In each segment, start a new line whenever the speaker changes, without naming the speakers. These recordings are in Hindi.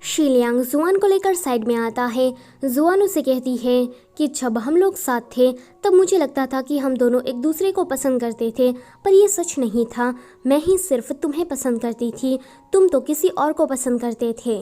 शिलियांग जुआन को लेकर साइड में आता है। जुआन उसे कहती है कि जब हम लोग साथ थे तब मुझे लगता था कि हम दोनों एक दूसरे को पसंद करते थे, पर ये सच नहीं था। मैं ही सिर्फ तुम्हें पसंद करती थी, तुम तो किसी और को पसंद करते थे।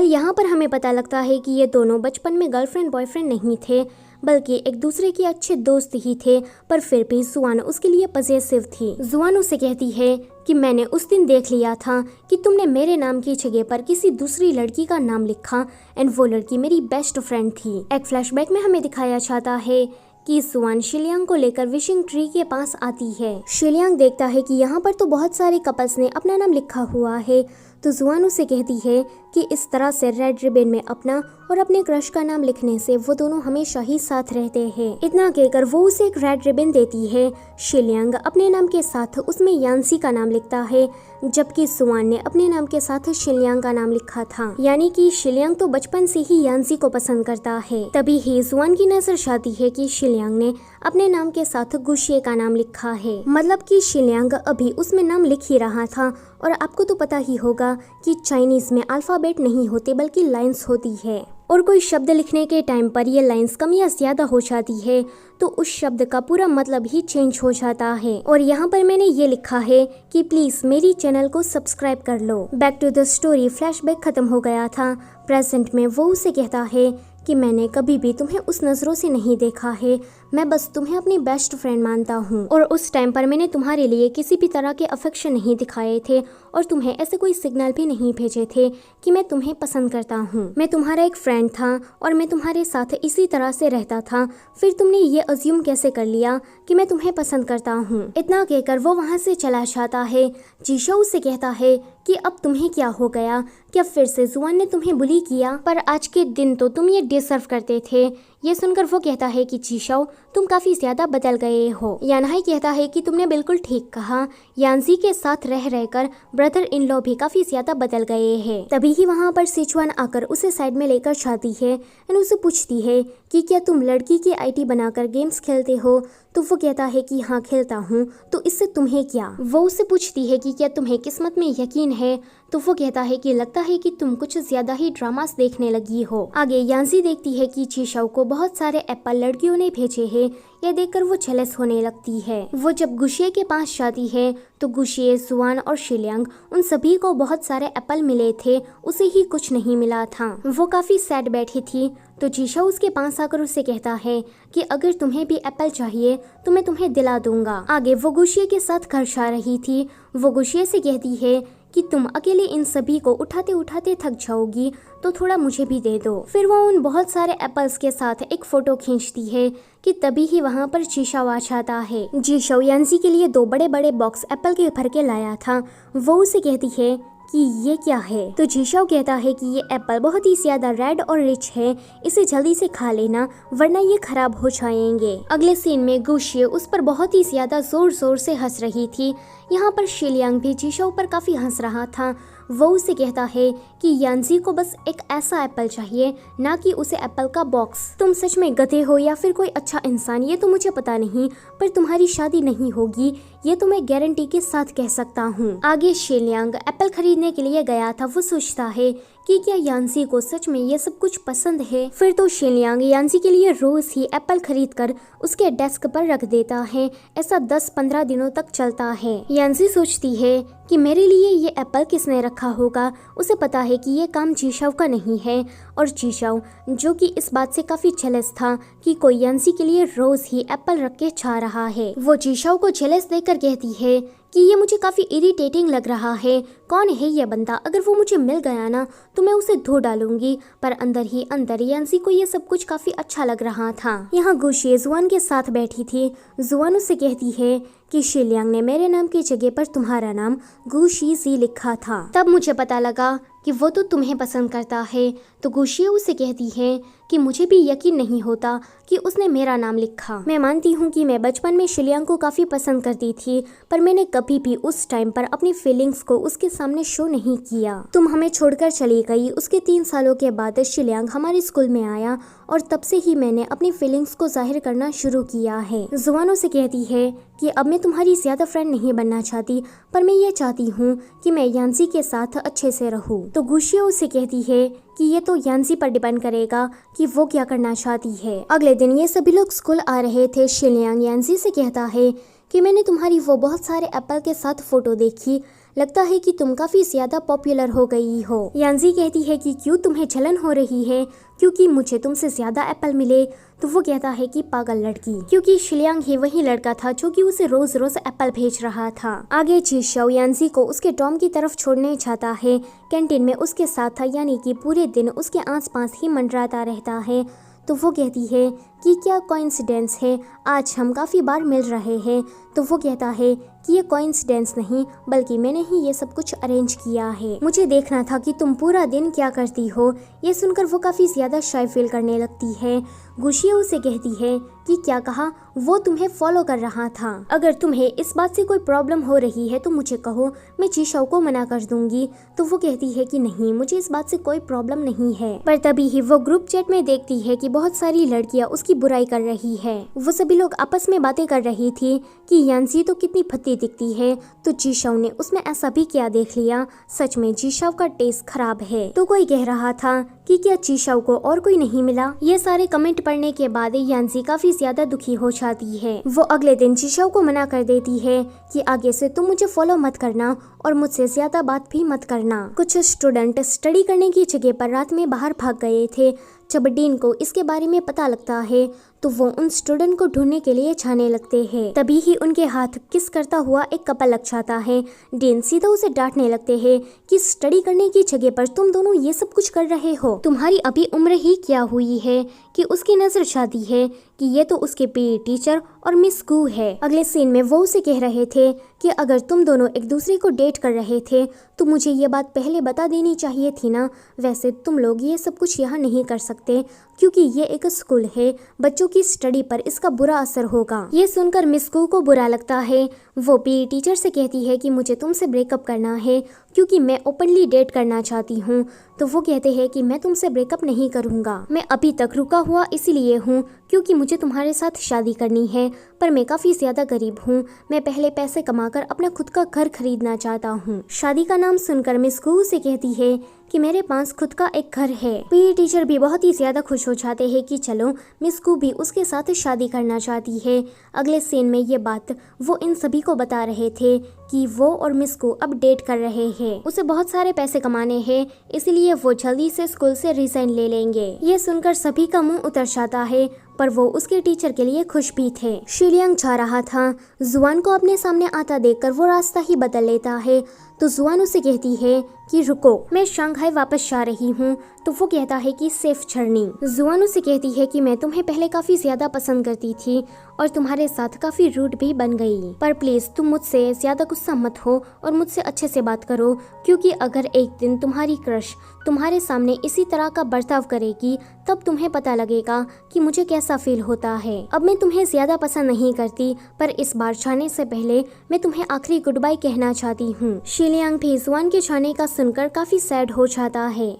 यहाँ पर हमें पता लगता है कि ये दोनों बचपन में गर्लफ्रेंड बॉयफ्रेंड नहीं थे, बल्कि एक दूसरे के अच्छे दोस्त ही थे, पर फिर भी जुआन उसके लिए पजेसिव थी। जुआन उसे कहती है कि मैंने उस दिन देख लिया था कि तुमने मेरे नाम की जगह पर किसी दूसरी लड़की का नाम लिखा, एंड वो लड़की मेरी बेस्ट फ्रेंड थी। एक फ्लैशबैक में हमें दिखाया जाता है कि जुआन शिलियांग को लेकर विशिंग ट्री के पास आती है। शिलियांग देखता है कि यहाँ पर तो बहुत सारे कपल्स ने अपना नाम लिखा हुआ है, तो जुआन उसे कहती है कि इस तरह से रेड रिबन में अपना और अपने क्रश का नाम लिखने से वो दोनों हमेशा ही साथ रहते हैं। इतना कहकर वो उसे एक रेड रिबन देती है। शिलियांग अपने नाम के साथ उसमें यान्सी का नाम लिखता है, जबकि जुआन ने अपने नाम के साथ शिलियांग का नाम लिखा था। यानी कि शिलियांग तो बचपन से ही यान्सी को पसंद करता है। तभी ही जुआन की नजर जाती है कि शिलियांग ने अपने नाम के साथ गुशिये का नाम लिखा है, मतलब कि शिलियांग अभी उसमें नाम लिख ही रहा था। और आपको तो पता ही होगा कि चाइनीज में अल्फाबेट नहीं होते बल्कि लाइंस होती है, और कोई शब्द लिखने के टाइम पर ये लाइंस कम या ज्यादा हो जाती है तो उस शब्द का पूरा मतलब ही चेंज हो जाता है। और यहाँ पर मैंने ये लिखा है कि प्लीज मेरी चैनल को सब्सक्राइब कर लो। Back to the story, flashback खत्म हो गया था। प्रेजेंट में वो उसे कहता है कि मैंने कभी भी तुम्हें उस नजरों से नहीं देखा है, मैं बस तुम्हें अपनी बेस्ट फ्रेंड मानता हूँ, और उस टाइम पर मैंने तुम्हारे लिए किसी भी तरह के अफेक्शन नहीं दिखाए थे और तुम्हें ऐसे कोई सिग्नल भी नहीं भेजे थे कि मैं तुम्हें पसंद करता हूँ। मैं तुम्हारा एक फ्रेंड था और मैं तुम्हारे साथ इसी तरह से रहता था, फिर तुमने ये अज्यूम कैसे कर लिया कि मैं तुम्हें पसंद करता हूँ। इतना कहकर वो वहाँ से चला जाता है। जीशो उसे कहता है कि अब तुम्हें क्या हो गया, क्या फिर से जुआन ने तुम्हें बुली किया? पर आज के दिन तो तुम ये डिजर्व करते थे। ये सुनकर वो कहता है कि जीशो तुम काफी ज्यादा बदल गए हो। यानहाई कहता है कि तुमने बिल्कुल ठीक कहा, यानजी के साथ रह रहकर ब्रदर इन लॉ भी काफी ज्यादा बदल गए हैं। तभी ही वहाँ पर सिचुआन आकर उसे साइड में लेकर जाती है एंड उसे पूछती है कि क्या तुम लड़की की आईडी बनाकर गेम्स खेलते हो? तो वो कहता है कि हाँ खेलता हूँ, तो इससे तुम्हें क्या? वो उससे पूछती है कि क्या तुम्हें किस्मत में यकीन है? तो वो कहता है कि लगता है कि तुम कुछ ज्यादा ही ड्रामास देखने लगी हो। आगे यान्सी देखती है कि जीशो को बहुत सारे एप्पल लड़कियों ने भेजे हैं। यह देखकर वो जेलस होने लगती है। वो जब गुशिये के पास जाती है तो गुशिये, जुआन और शिलियांग उन सभी को बहुत सारे एप्पल मिले थे, उसे ही कुछ नहीं मिला था। वो काफी सैड बैठी थी, तो जीशो उसके पास आकर उसे कहता है कि अगर तुम्हें भी एप्पल चाहिए तो मैं तुम्हें दिला दूंगा। आगे वो गुशिये के साथ घर जा रही थी। वो गुशिये से कहती है कि तुम अकेले इन सभी को उठाते उठाते थक जाओगी, तो थोड़ा मुझे भी दे दो। फिर वो उन बहुत सारे एप्पल्स के साथ एक फोटो खींचती है कि तभी ही वहाँ पर जीशो आ जाता है। जीशो यान्सी के लिए 2 बड़े बड़े बॉक्स एप्पल के भर के लाया था। वो उसे कहती है कि ये क्या है? तो जीशो कहता है कि ये एप्पल बहुत ही ज्यादा रेड और रिच है, इसे जल्दी से खा लेना वरना ये खराब हो जाएंगे। अगले सीन में गुशिये उस पर बहुत ही ज्यादा जोर जोर से हंस रही थी। यहाँ पर शिलियांग भी जीशो पर काफी हंस रहा था। वो उसे कहता है कि यान्सी को बस एक ऐसा एप्पल चाहिए, ना कि उसे एप्पल का बॉक्स। तुम सच में गधे हो या फिर कोई अच्छा इंसान ये तो मुझे पता नहीं, पर तुम्हारी शादी नहीं होगी ये तो मैं गारंटी के साथ कह सकता हूँ। आगे शिलियांग एप्पल खरीदने के लिए गया था। वो सोचता है कि क्या यान्सी को सच में ये सब कुछ पसंद है। फिर तो शिलियांग यान्सी के लिए रोज ही एप्पल खरीद कर उसके डेस्क पर रख देता है। ऐसा 10-15 दिनों तक चलता है। यान्सी सोचती है कि मेरे लिए ये एप्पल किसने रखा होगा। उसे पता है कि ये काम जीशो का नहीं है, और जीशो जो कि इस बात से काफी जेलस था कि कोई यान्सी के लिए रोज ही एप्पल रख के जा रहा है। वो जीशो को जेलस देकर कहती है कि ये मुझे काफी इरिटेटिंग लग रहा है। कौन है ये बंदा? अगर वो मुझे मिल गया ना तो मैं उसे धो डालूंगी। पर अंदर ही अंदर यान्सी को ये सब कुछ काफी अच्छा लग रहा था। यहाँ गुशिये जुआन के साथ बैठी थी। जुआन उससे कहती है कि शिलियांग ने मेरे नाम की जगह पर तुम्हारा नाम गुशी लिखा था, तब मुझे पता लगा कि वो तो तुम्हें पसंद करता है। तो गुशिये उसे कहती है कि मुझे भी यकीन नहीं होता कि उसने मेरा नाम लिखा। मैं मानती हूँ कि मैं बचपन में शिलियांग को काफी पसंद करती थी, पर मैंने कभी भी उस टाइम पर अपनी फीलिंग्स को उसके सामने शो नहीं किया। तुम हमें छोड़कर चली गई। उसके 3 सालों के बाद शिलियांग हमारे स्कूल में आया और तब से ही मैंने अपनी फीलिंग्स को जाहिर करना शुरू किया है। जुआन उसे कहती है कि अब मैं तुम्हारी ज्यादा फ्रेंड नहीं बनना चाहती, पर मैं ये चाहती हूँ कि मैं यान्सी के साथ अच्छे से रहूँ। तो गुशिये उसे कहती है कि ये तो यांजी पर डिपेंड करेगा कि वो क्या करना चाहती है। अगले दिन ये सभी लोग स्कूल आ रहे थे। शिलियांग यांजी से कहता है कि मैंने तुम्हारी वो बहुत सारे एप्पल के साथ फोटो देखी, लगता है कि तुम काफी ज्यादा पॉपुलर हो गई हो। यांजी कहती है कि क्यों तुम्हें जलन हो रही है क्योंकि मुझे तुमसे ज्यादा एप्पल मिले। तो वो कहता है कि पागल लड़की, क्योंकि शिलियांग ही वही लड़का था जो कि उसे रोज रोज एप्पल भेज रहा था। आगे जीशाओ यांजी को उसके डॉम की तरफ छोड़ने जाता है। कैंटीन में उसके साथ था, यानी कि पूरे दिन उसके आसपास ही मंडराता रहता है। तो वो कहती है कि क्या कोइंसिडेंस है, आज हम काफ़ी बार मिल रहे हैं। तो वो कहता है कि ये कोइंसिडेंस नहीं बल्कि मैंने ही ये सब कुछ अरेंज किया है, मुझे देखना था कि तुम पूरा दिन क्या करती हो। ये सुनकर वो काफ़ी ज़्यादा शाय फील करने लगती है। गुशिया उसे कहती है कि क्या कहा, वो तुम्हें फॉलो कर रहा था। अगर तुम्हें इस बात से कोई प्रॉब्लम हो रही है तो मुझे कहो, मैं जीशाओ को मना कर दूंगी। तो वो कहती है कि नहीं, मुझे इस बात से कोई प्रॉब्लम नहीं है। पर तभी ही वो ग्रुप चैट में देखती है कि बहुत सारी लड़कियां उसकी बुराई कर रही है। वो सभी लोग आपस में बातें कर रही थी कि यांजी तो कितनी फत्ती दिखती है। तो जीशाओ ने उसमें ऐसा भी क्या देख लिया, सच में जीशाओ का टेस्ट खराब है। तो कोई कह रहा था कि क्या जीशाओ को और कोई नहीं मिला। ये सारे कमेंट पढ़ने के बाद यांजी काफी ज्यादा दुखी हो जाती है। वो अगले दिन जीशाओ को मना कर देती है कि आगे से तुम मुझे फॉलो मत करना और मुझसे ज्यादा बात भी मत करना। कुछ स्टूडेंट स्टडी करने की जगह पर रात में बाहर भाग गए थे। जब डीन को इसके बारे में पता लगता है तो वो उन स्टूडेंट को ढूंढने के लिए जाने लगते हैं। तभी ही उनके हाथ किस करता हुआ एक कपल लग जाता है। डीन सीधा उसे डांटने लगते हैं कि स्टडी करने की जगह पर तुम दोनों ये सब कुछ कर रहे हो, तुम्हारी अभी उम्र ही क्या हुई है कि उसकी नजर जाती है कि ये तो उसके पीटी टीचर और मिस गू है। अगले सीन में वो उसे कह रहे थे कि अगर तुम दोनों एक दूसरे को डेट कर रहे थे तो मुझे ये बात पहले बता देनी चाहिए थी ना। वैसे तुम लोग ये सब कुछ यहाँ नहीं कर सकते क्योंकि ये एक स्कूल है, बच्चों की स्टडी पर इसका बुरा असर होगा। ये सुनकर मिस गू को बुरा लगता है। वो पीटी टीचर से कहती है कि मुझे तुमसे ब्रेकअप करना है क्योंकि मैं ओपनली डेट करना चाहती हूँ। तो वो कहते हैं कि मैं तुमसे ब्रेकअप नहीं करूँगा, मैं अभी तक रुका हुआ इसलिए हूँ क्योंकि मुझे तुम्हारे साथ शादी करनी है, पर मैं काफ़ी ज़्यादा गरीब हूँ, मैं पहले पैसे कमाकर अपना खुद का घर खरीदना चाहता हूँ। शादी का नाम सुनकर मिस गू से कहती है कि मेरे पास खुद का एक घर है। पीटी टीचर भी बहुत ही ज्यादा खुश हो जाते हैं कि चलो मिस गू भी उसके साथ शादी करना चाहती है। अगले सीन में ये बात वो इन सभी को बता रहे थे कि वो और मिस गू अब डेट कर रहे हैं। उसे बहुत सारे पैसे कमाने हैं, इसलिए वो जल्दी से स्कूल से रिजाइन ले लेंगे। ये सुनकर सभी का मुंह उतर जाता है, पर वो उसके टीचर के लिए खुश भी थे। शिलियांग जा रहा था। जुआन को अपने सामने आता देखकर वो रास्ता ही बदल लेता है। तो जुआन उसे कहती है कि रुको, मैं शंघाई वापस जा रही हूँ। तो वो कहता है कि सेफ जर्नी। जुआन उसे कहती है कि मैं तुम्हें पहले काफी ज्यादा पसंद करती थी और तुम्हारे साथ काफी रूड भी बन गई, पर प्लीज तुम मुझसे ज्यादा गुस्सा मत हो और मुझसे अच्छे से बात करो, क्योंकि अगर एक दिन तुम्हारी क्रश तुम्हारे सामने इसी तरह का बर्ताव करेगी तब तुम्हें पता लगेगा कि मुझे कैसा फील होता है। अब मैं तुम्हें ज्यादा पसंद नहीं करती, पर इस बार जाने से पहले मैं तुम्हें आखिरी गुड बाय कहना चाहती हूँ। शिलियांग भी जुआन के जाने का सुनकर काफी सैड हो जाता है।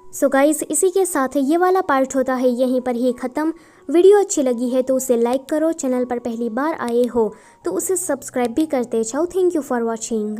सो गाइस, इसी के साथ ये वाला पार्ट होता है यहीं पर ही खत्म। वीडियो अच्छी लगी है तो उसे लाइक करो, चैनल पर पहली बार आए हो तो उसे सब्सक्राइब भी करते जाओ। Thank you for watching.